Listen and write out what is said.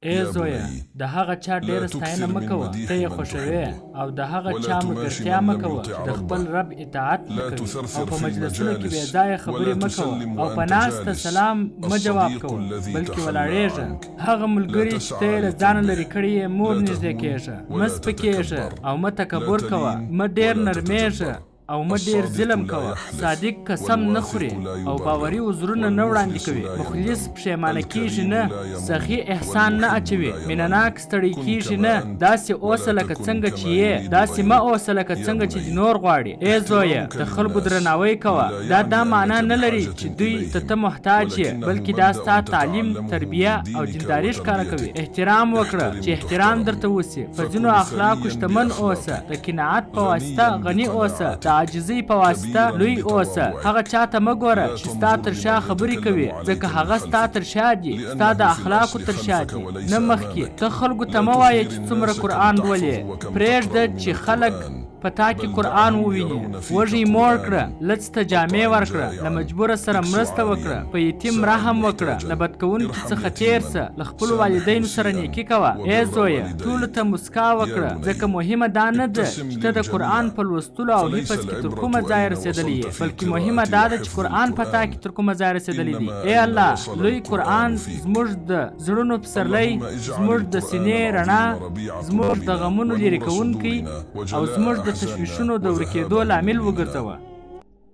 ای زویه د هغه چا ډېره ستاینه مه کوه، ته یې خوښوې، او د هغه چا ملګرتیا مه کوه چې د خپل رب اطاعت نه کوي، او په مجلسونو کې بې ځایه خبرې مه کوه، او په ناسته سلام مه جواب کوه، بلکې ولاړېږه. هغه ملګري چې ته یې له ځانه لرې کړي یې مه ورنږدې کېږه، مه سپکېږه او مه تکبر کوه، مه ډېر نرمېږه او مه ډېر ظلم کوه. صادق قسم نه خوري او باوري عذرونه نه وړاندې کوي. مخلص پښیمانه کیږي نه، سخي احسان نه اچوي، مینهناک ستړی کیږي نه. داسې اوسه لکه څنګه چې یې، داسې مه اوسه لکه څنګه چې دې نور غواړي. ای زویه د خلکو درناوی کوه. دا معنا نه لري چې دوی ته محتاج یې، بلکې دا ستا تعلیم، تربیه او دینداري ښکاره کوي. احترام وکړه چې احترام درته وسي. په ځینو اخلاقو شتمن اوسه، د قناعت په واسطه غني اوسه، عاجزۍ په واسطه لوی اوسه. هغه چاته مه ګوره چې ستا تر شا خبرې کوي، ځکه هغه ستا تر شا دي، ستا د اخلاقو تر شا دي، نه مخکې. ته خلکو ته مه وایه چې څومره قرآن لولې، پرېږده چې خلک په تا کې قرآن وویني. وږی موړ کړه، لڅ ته جامې ورکړه، له مجبوره سره مرسته وکړه، په یتیم رحم وکړه، له بدکوونکي څخه تېر سه، له خپلو والدینو سره نیکي کوه. ای زویه ټولو ته مسکا وکړه، ځکه مهمه دا نه ده چې ته د قرآن په لوستلو او حفظ کې تر کومه ځای رسېدلی یې، بلکې مهمه دا ده چې قرآن په تا کې تر کومه ځای رسېدلی دی. ای الله، لوی قرآن زموږ د زړونو پسرلی، زموږ د سینې رڼا، زموږ د غمونو لرې کوونکی او زموږ د تشویشونو د ورکېدو لامل وګرځوه.